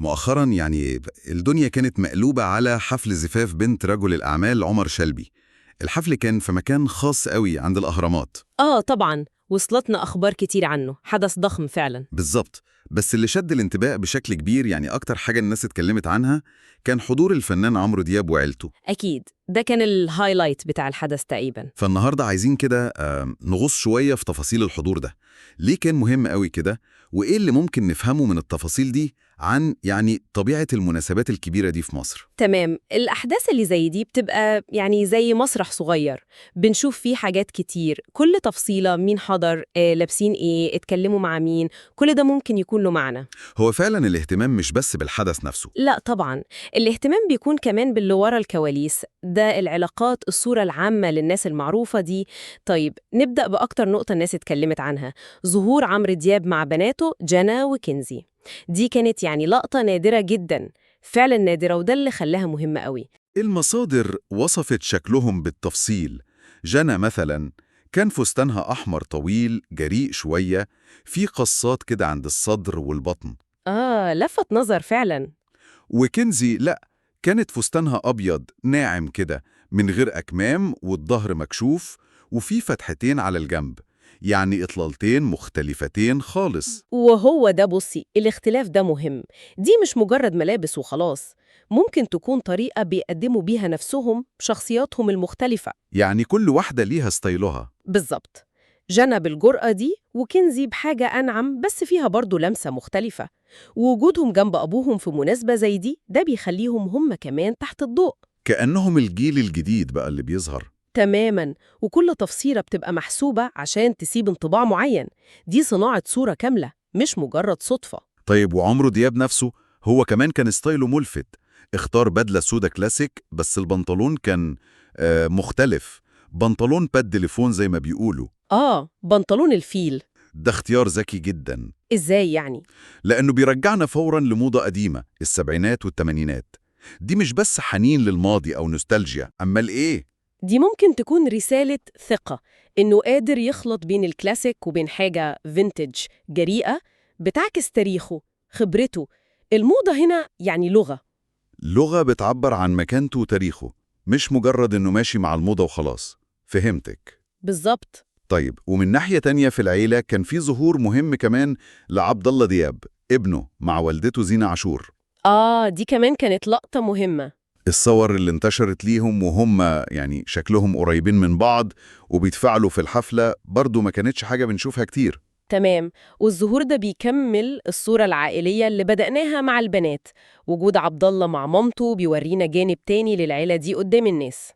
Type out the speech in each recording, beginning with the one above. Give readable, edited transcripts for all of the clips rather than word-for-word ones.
مؤخرا الدنيا كانت مقلوبة على حفل زفاف بنت رجل الأعمال عمر شلبي. الحفل كان في مكان خاص قوي عند الأهرامات. طبعاً وصلتنا أخبار كتير عنه، حدث ضخم فعلاً. بالظبط. بس اللي شد الانتباه بشكل كبير، أكتر حاجة الناس اتكلمت عنها، كان حضور الفنان عمرو دياب وعيلته. أكيد ده كان الهايلايت بتاع الحدث تقريباً. فالنهاردة عايزين كده نغوص شوية في تفاصيل الحضور ده. ليه كان مهم قوي كده؟ وإيه اللي ممكن نفهمه من التفاصيل دي عن طبيعة المناسبات الكبيرة دي في مصر؟ تمام، الأحداث اللي زي دي بتبقى زي مسرح صغير، بنشوف فيه حاجات كتير، كل تفصيلة، مين حضر، لابسين إيه، اتكلموا مع مين، كل ده ممكن يكون له معنى. هو فعلا الاهتمام مش بس بالحدث نفسه. لا طبعاً، الاهتمام بيكون كمان باللي ورا الكواليس، ده العلاقات، الصورة العامة للناس المعروفة دي. طيب نبدأ بأكتر نقطة الناس اتكلمت عنها، ظهور عمرو دياب مع بناته جانا وكنزي. دي كانت لقطة نادرة جداً، فعلاً نادرة، وده اللي خلاها مهمة قوي. المصادر وصفت شكلهم بالتفصيل. جنى مثلا كان فستانها أحمر طويل جريء شوية، في قصات كده عند الصدر والبطن. لفت نظر فعلاً. وكنزي لأ، كانت فستانها أبيض ناعم كده، من غير أكمام والظهر مكشوف، وفي فتحتين على الجنب، إطلالتين مختلفتين خالص. وهو ده، بصي، الاختلاف ده مهم، دي مش مجرد ملابس وخلاص، ممكن تكون طريقة بيقدموا بيها نفسهم بشخصياتهم المختلفة. كل واحدة ليها ستايلها. بالظبط، جنى بالجرأة دي وكنزي بحاجة أنعم بس فيها برضو لمسة مختلفة. ووجودهم جنب أبوهم في مناسبة زي دي ده بيخليهم هم كمان تحت الضوء. كأنهم الجيل الجديد بقى اللي بيظهر. تماماً، وكل تفصيلة بتبقى محسوبة عشان تسيب انطباع معين، دي صناعة صورة كاملة مش مجرد صدفة. طيب وعمرو دياب نفسه، هو كمان كان ستايله ملفت. اختار بدلة سودا كلاسيك، بس البنطلون كان مختلف، بنطلون تليفون زي ما بيقولوا. بنطلون الفيل. ده اختيار ذكي جدا، إزاي يعني؟ لأنه بيرجعنا فورا لموضة قديمة، السبعينات والثمانينات. دي مش بس حنين للماضي أو نوستالجيا، أمال إيه؟ دي ممكن تكون رسالة ثقة، إنه قادر يخلط بين الكلاسيك وبين حاجة فينتج جريئة بتعكس تاريخه، خبرته. الموضة هنا لغة. لغة بتعبر عن مكانته وتاريخه، مش مجرد إنه ماشي مع الموضة وخلاص. فهمتك. بالظبط. طيب ومن ناحية تانية في العيلة، كان في ظهور مهم كمان لعبد الله دياب ابنه مع والدته زينة عاشور. دي كمان كانت لقطة مهمة. الصور اللي انتشرت ليهم وهم شكلهم قريبين من بعض وبيتفاعلوا في الحفلة، برضو ما كانتش حاجة بنشوفها كتير. تمام، والظهور ده بيكمل الصورة العائلية اللي بدأناها مع البنات، وجود عبد الله مع مامته بيورينا جانب تاني للعيلة دي قدام الناس.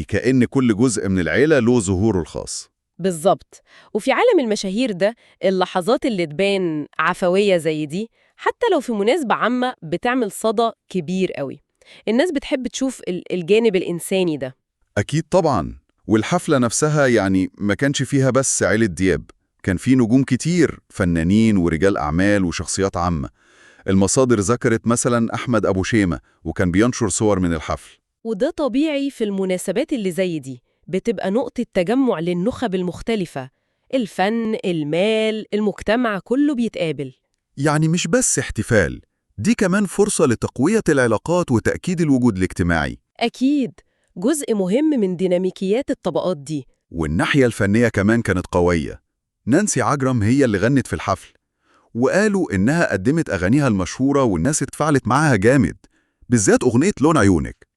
كأن كل جزء من العيلة له ظهوره الخاص. بالظبط. وفي عالم المشاهير ده، اللحظات اللي تبان عفوية زي دي حتى لو في مناسبة عامة بتعمل صدى كبير قوي. الناس بتحب تشوف الجانب الإنساني ده. أكيد طبعا. والحفلة نفسها ما كانش فيها بس عيلة دياب، كان في نجوم كتير، فنانين ورجال أعمال وشخصيات عامة. المصادر ذكرت مثلا أحمد أبو شيمة، وكان بينشر صور من الحفل. وده طبيعي في المناسبات اللي زي دي، بتبقى نقطة تجمع للنخب المختلفة، الفن، المال، المجتمع كله بيتقابل. مش بس احتفال، دي كمان فرصة لتقوية العلاقات وتأكيد الوجود الاجتماعي. أكيد، جزء مهم من ديناميكيات الطبقات دي. والناحية الفنية كمان كانت قوية. نانسي عجرم هي اللي غنت في الحفل، وقالوا إنها قدمت أغانيها المشهورة والناس اتفاعلت معاها جامد، بالذات أغنية لون عيونك.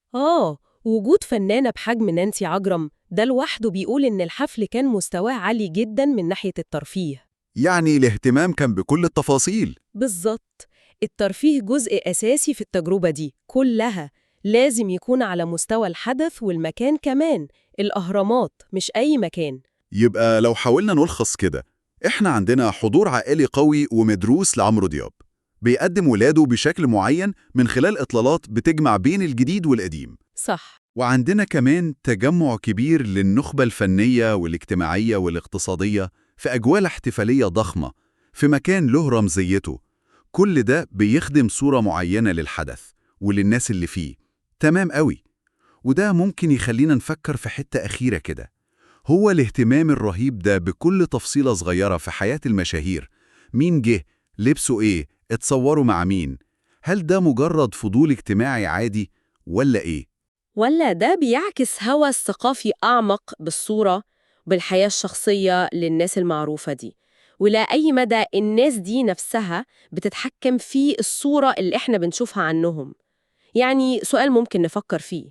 وجود فنانة بحجم نانسي عجرم ده لوحده بيقول إن الحفل كان مستواه عالي جدا من ناحية الترفيه. الاهتمام كان بكل التفاصيل. بالظبط، الترفيه جزء أساسي في التجربة دي كلها، لازم يكون على مستوى الحدث والمكان كمان، الأهرامات مش أي مكان. يبقى لو حاولنا نلخص كده، إحنا عندنا حضور عائلي قوي ومدروس لعمرو دياب، بيقدم ولاده بشكل معين من خلال إطلالات بتجمع بين الجديد والقديم. صح. وعندنا كمان تجمع كبير للنخبة الفنية والاجتماعية والاقتصادية في أجواء احتفالية ضخمة في مكان له رمزيته. كل ده بيخدم صورة معينة للحدث وللناس اللي فيه. تمام قوي. وده ممكن يخلينا نفكر في حتة أخيرة كده، هو الاهتمام الرهيب ده بكل تفصيلة صغيرة في حياة المشاهير. مين جه، لبسوا إيه، اتصوروا مع مين. هل ده مجرد فضول اجتماعي عادي ولا إيه؟ ولا ده بيعكس هوس ثقافي أعمق بالصورة بالحياة الشخصية للناس المعروفة دي؟ ولا أي مدى الناس دي نفسها بتتحكم في الصورة اللي إحنا بنشوفها عنهم؟ يعني سؤال ممكن نفكر فيه.